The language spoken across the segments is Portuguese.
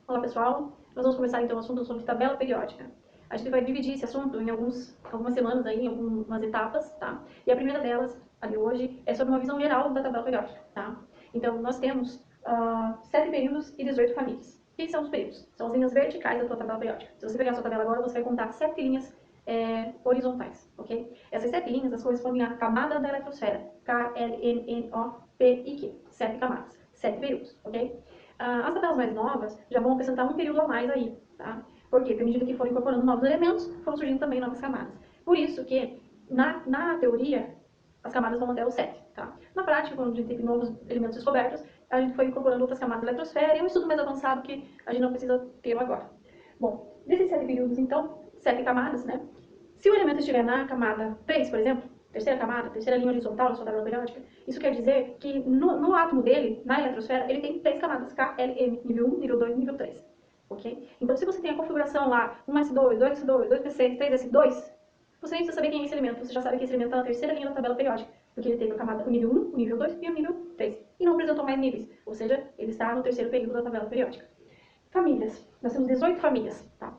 Olá pessoal, nós vamos começar então o assunto sobre tabela periódica. A gente vai dividir esse assunto em algumas semanas aí, em algumas etapas, tá? E a primeira delas, a de hoje, é sobre uma visão geral da tabela periódica, tá? Então, nós temos 7 períodos e 18 famílias. O que são os períodos? São as linhas verticais da tua tabela periódica. Se você pegar a sua tabela agora, você vai contar 7 linhas horizontais, ok? Essas 7 linhas, elas correspondem à camada da eletrosfera, K, L, N, N, O, P e Q. 7 camadas, 7 períodos, ok? As tabelas mais novas já vão acrescentar um período a mais aí, tá? Porque, à medida que foram incorporando novos elementos, foram surgindo também novas camadas. Por isso que, na teoria, as camadas vão até o 7, tá? Na prática, quando a gente teve novos elementos descobertos, a gente foi incorporando outras camadas da eletrosfera e é um estudo mais avançado que a gente não precisa ter agora. Bom, desses 7 períodos, então, 7 camadas, né? Se o elemento estiver na camada 3, por exemplo, terceira camada, terceira linha horizontal da sua tabela periódica, isso quer dizer que no átomo dele, na eletrosfera, ele tem 3 camadas, K, L, M, nível 1, nível 2 e nível 3. Ok? Então, se você tem a configuração lá, 1s2, 2s2, 2p6, 3s2, você nem precisa saber quem é esse elemento, você já sabe que esse elemento está na terceira linha da tabela periódica, porque ele teve a camada, o nível 1, o nível 2 e o nível 3, e não apresentou mais níveis, ou seja, ele está no terceiro período da tabela periódica. Famílias, nós temos 18 famílias, tá?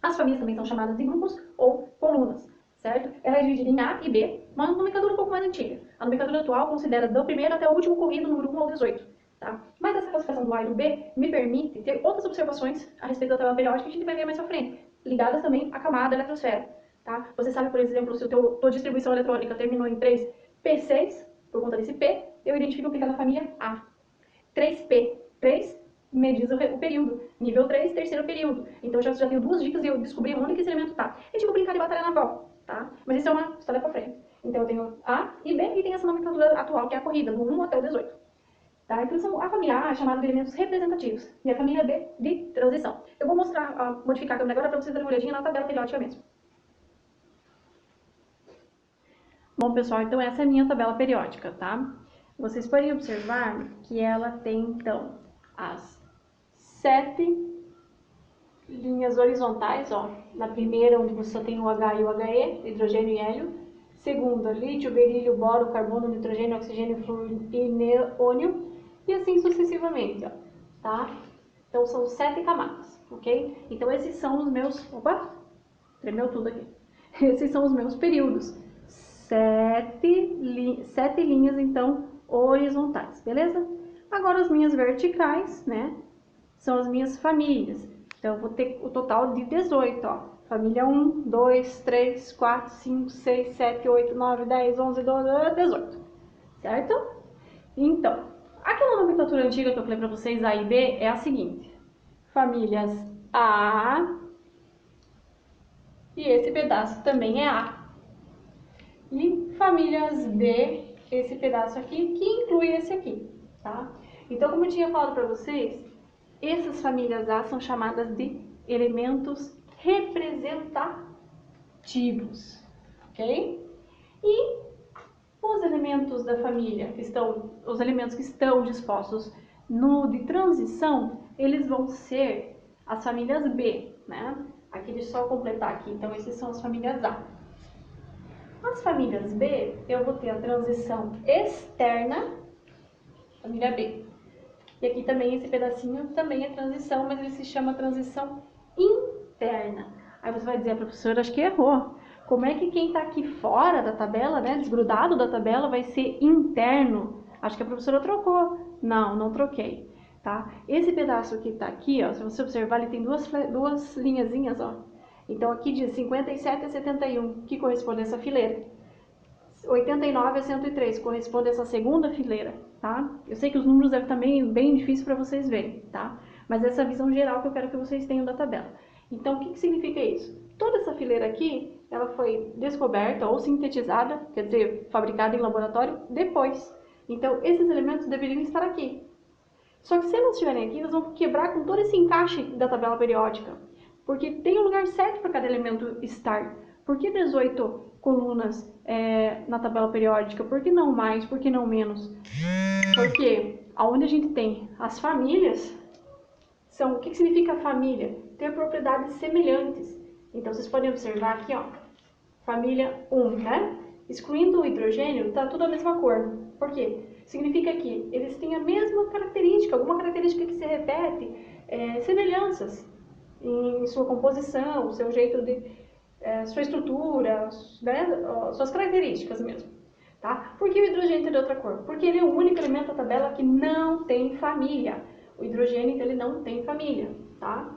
As famílias também são chamadas de grupos ou colunas, certo? Ela é dividida em A e B, uma nomenclatura um pouco mais antiga. A nomenclatura atual considera do primeiro até o último corrido, número 1 ao 18. Tá? Mas essa classificação do A e do B me permite ter outras observações a respeito da tabela periódica que a gente vai ver mais pra frente, ligadas também à camada da eletrosfera. Tá? Você sabe, por exemplo, se a tua distribuição eletrônica terminou em 3P6, por conta desse P, eu identifico que é da família A. 3P, 3 me diz o período. Nível 3, terceiro período. Então eu já tenho duas dicas e eu descobri onde que esse elemento está. É tipo brincar de batalha naval, tá? Mas isso é uma história pra frente. Então eu tenho A e B e tem essa nomenclatura atual, que é a corrida, do 1 até o 18. Tá? Então a família A é chamada de elementos representativos e a família B de transição. Eu vou modificar a câmera agora para vocês darem uma olhadinha na tabela periódica mesmo. Bom, pessoal, então essa é a minha tabela periódica, tá? Vocês podem observar que ela tem, então, as 7 linhas horizontais, ó. Na primeira, onde você só tem o H e o HE, hidrogênio e hélio. Segunda, lítio, berílio, boro, carbono, nitrogênio, oxigênio, flúor e neônio. E assim sucessivamente, ó, tá? Então são 7 camadas, ok? Então esses são os meus... Opa! Tremeu tudo aqui. Esses são os meus períodos. 7 linhas, então, horizontais, beleza? Agora as minhas verticais, né? São as minhas famílias. Então, eu vou ter o total de 18, ó. Família 1, 2, 3, 4, 5, 6, 7, 8, 9, 10, 11, 12, 18. Certo? Então, aquela nomenclatura antiga que eu falei para vocês, A e B, é a seguinte. Famílias A, e esse pedaço também é A. E famílias B, esse pedaço aqui, que inclui esse aqui, tá? Então, como eu tinha falado para vocês, essas famílias A são chamadas de elementos representativos, ok? E os elementos da família, os elementos que estão dispostos no de transição, eles vão ser as famílias B, né? Aqui, deixa eu só completar aqui, então esses são as famílias A. As famílias B, eu vou ter a transição externa, família B. E aqui também, esse pedacinho também é transição, mas ele se chama transição interna. Aí você vai dizer, professora, acho que errou. Como é que quem está aqui fora da tabela, né, desgrudado da tabela, vai ser interno? Acho que a professora trocou. Não, não troquei, tá? Esse pedaço que está aqui, ó, se você observar, ele tem duas linhazinhas, ó. Então aqui diz 57 a 71, que corresponde a essa fileira. 89 a 103 corresponde a essa segunda fileira, tá? Eu sei que os números devem estar bem difíceis para vocês verem, tá? Mas essa é a visão geral que eu quero que vocês tenham da tabela. Então, o que significa isso? Toda essa fileira aqui, ela foi descoberta ou sintetizada, quer dizer, fabricada em laboratório, depois. Então, esses elementos deveriam estar aqui. Só que se eles estiverem aqui, eles vão quebrar com todo esse encaixe da tabela periódica, porque tem um lugar certo para cada elemento estar. Por que 18 colunas na tabela periódica? Por que não mais? Por que não menos? Porque onde a gente tem as famílias, o que significa família? Ter propriedades semelhantes. Então, vocês podem observar aqui, ó, família 1, né? Excluindo o hidrogênio, tá tudo a mesma cor. Por quê? Significa que eles têm a mesma característica, alguma característica que se repete semelhanças em sua composição, seu jeito de, sua estrutura, né, suas características mesmo. Tá? Por que o hidrogênio tem outra cor? Porque ele é o único elemento da tabela que não tem família. O hidrogênio ele não tem família. Tá?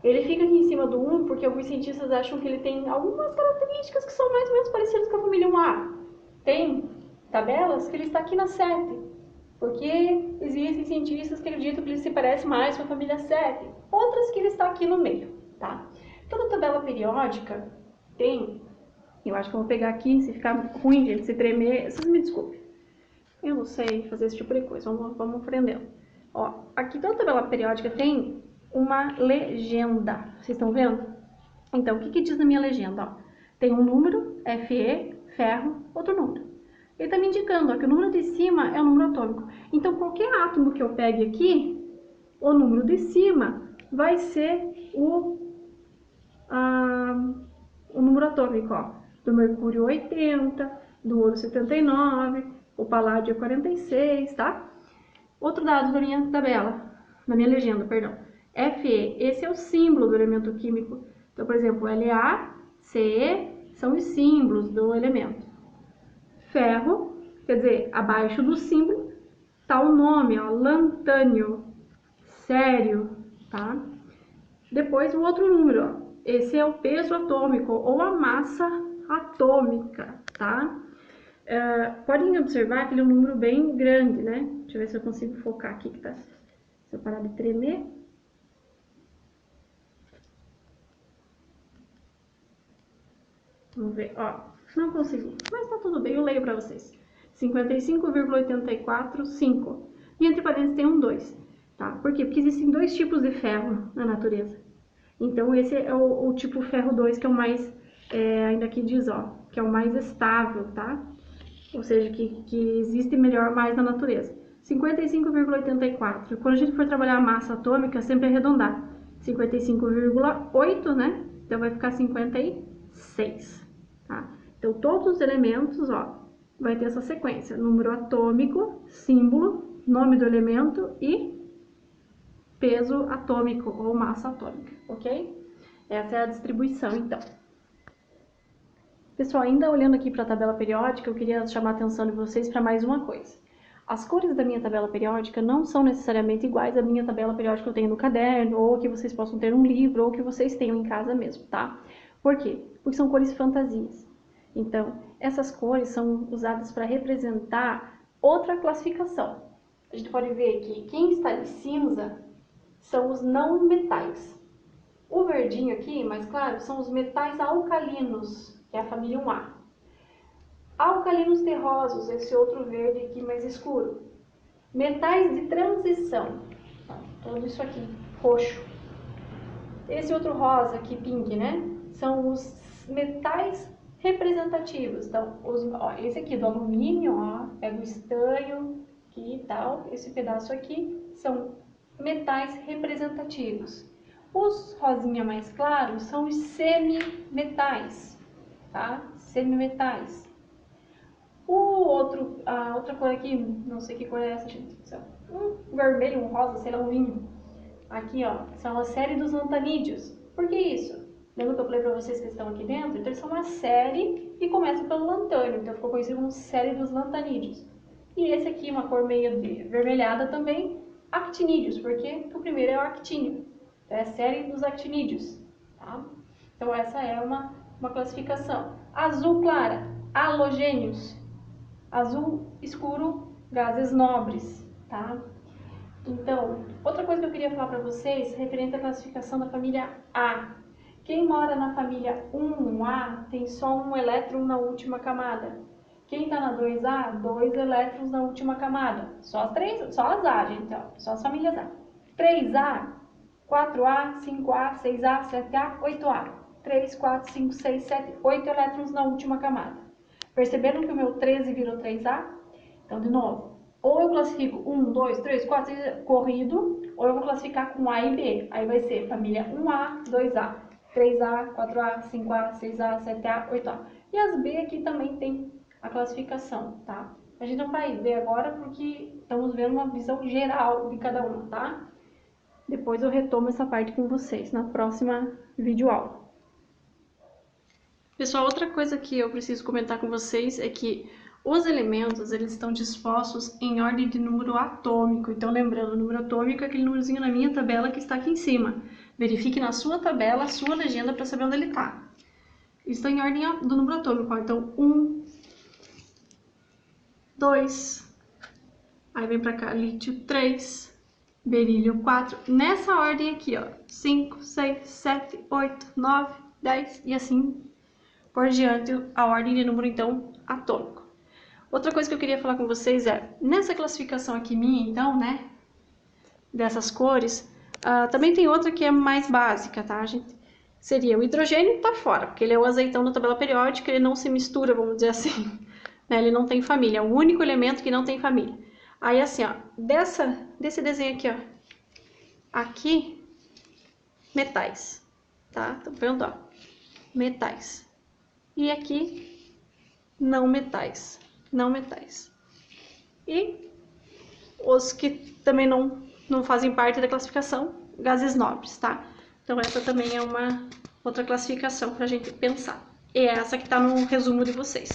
Ele fica aqui em cima do 1 porque alguns cientistas acham que ele tem algumas características que são mais ou menos parecidas com a família 1A. Tem tabelas que ele está aqui na 7, porque existem cientistas que acreditam que ele se parece mais com a família 7, outras que ele está aqui no meio. Tá? Toda tabela periódica tem, eu acho que eu vou pegar aqui, se ficar ruim, gente, se tremer, vocês me desculpem. Eu não sei fazer esse tipo de coisa, vamos aprendendo. Ó, aqui toda tabela periódica tem uma legenda, vocês estão vendo? Então, o que diz na minha legenda? Ó, tem um número, Fe, ferro, outro número. Ele está me indicando ó, que o número de cima é o número atômico. Então, qualquer átomo que eu pegue aqui, o número de cima vai ser o número atômico. Ó, do mercúrio 80, do ouro 79, o paládio 46, tá? Outro dado da minha tabela, na minha legenda, perdão. Fe, esse é o símbolo do elemento químico. Então, por exemplo, La, Ce são os símbolos do elemento. Ferro, quer dizer, abaixo do símbolo, tá o nome, ó, lantânio, sério, tá? Depois o outro número, ó, esse é o peso atômico ou a massa atômica, tá? Podem observar que ele é um número bem grande, né? Deixa eu ver se eu consigo focar aqui, que tá, se eu parar de tremer. Vamos ver, ó, não consegui, mas tá tudo bem, eu leio para vocês. 55,845. E entre parênteses tem um 2, tá? Por quê? Porque existem dois tipos de ferro na natureza. Então, esse é o tipo ferro 2, que é o mais, ainda aqui diz, ó, que é o mais estável, tá? Ou seja, que existe melhor mais na natureza. 55,84. Quando a gente for trabalhar a massa atômica, sempre arredondar. 55,8, né? Então, vai ficar 56, tá? Então, todos os elementos, ó, vai ter essa sequência. Número atômico, símbolo, nome do elemento e peso atômico ou massa atômica, ok? Essa é a distribuição, então. Pessoal, ainda olhando aqui para a tabela periódica, eu queria chamar a atenção de vocês para mais uma coisa. As cores da minha tabela periódica não são necessariamente iguais à minha tabela periódica que eu tenho no caderno, ou que vocês possam ter num livro, ou que vocês tenham em casa mesmo, tá? Por quê? Porque são cores fantasias. Então, essas cores são usadas para representar outra classificação. A gente pode ver que quem está de cinza são os não metais. O verdinho aqui, mais claro, são os metais alcalinos, que é a família 1A. Alcalinos terrosos, esse outro verde aqui mais escuro. Metais de transição, tudo isso aqui, roxo. Esse outro rosa aqui, pink, né? São os metais representativos. Então, esse aqui do alumínio, ó, pega o estanho aqui e tal. Esse pedaço aqui são metais representativos. Os rosinha mais claros são os semimetais, tá? Semimetais. A outra cor aqui, não sei que cor é essa, gente. Um vermelho, um rosa, sei lá, um vinho. Aqui, ó, são a série dos lantanídeos. Por que isso? Lembra que eu falei para vocês que estão aqui dentro? Então, eles são uma série e começam pelo lantânio. Então, ficou conhecido como série dos lantanídeos. E esse aqui, uma cor meio avermelhada também, actinídeos, porque o primeiro é o actínio. Então, é a série dos actinídeos, tá? Então, essa é uma classificação. Azul clara, halogênios. Azul escuro, gases nobres, tá? Então, outra coisa que eu queria falar para vocês, referente à classificação da família A. Quem mora na família 1A tem só um elétron na última camada. Quem está na 2A, 2 elétrons na última camada. Só as A, gente, ó, só as famílias A. 3A, 4A, 5A, 6A, 7A, 8A. 3, 4, 5, 6, 7, 8 elétrons na última camada. Perceberam que o meu 13 virou 3A? Então, de novo, ou eu classifico 1, 2, 3, 4, 6, corrido, ou eu vou classificar com A e B. Aí vai ser família 1A, 2A, 3A, 4A, 5A, 6A, 7A, 8A. E as B aqui também tem a classificação, tá? A gente não vai ver agora porque estamos vendo uma visão geral de cada uma, tá? Depois eu retomo essa parte com vocês na próxima videoaula. Pessoal, outra coisa que eu preciso comentar com vocês é que os elementos, eles estão dispostos em ordem de número atômico. Então, lembrando, o número atômico é aquele númerozinho na minha tabela que está aqui em cima. Verifique na sua tabela a sua legenda para saber onde ele está. Eles estão em ordem do número atômico. Ó. Então, 1, 2, aí vem para cá, lítio 3, berílio 4. Nessa ordem aqui, ó, 5, 6, 7, 8, 9, 10 e assim por diante, a ordem de número, então, atômico. Outra coisa que eu queria falar com vocês é, nessa classificação aqui minha, então, né, dessas cores, também tem outra que é mais básica, tá, gente? Seria o hidrogênio tá fora, porque ele é o azeitão da tabela periódica, ele não se mistura, vamos dizer assim, né, ele não tem família, é o único elemento que não tem família. Aí, assim, ó, desse desenho aqui, ó, aqui, metais, tá? Tá vendo, ó, metais. E aqui, não metais. E os que também não fazem parte da classificação, gases nobres, tá? Então essa também é uma outra classificação para a gente pensar. E é essa que está no resumo de vocês.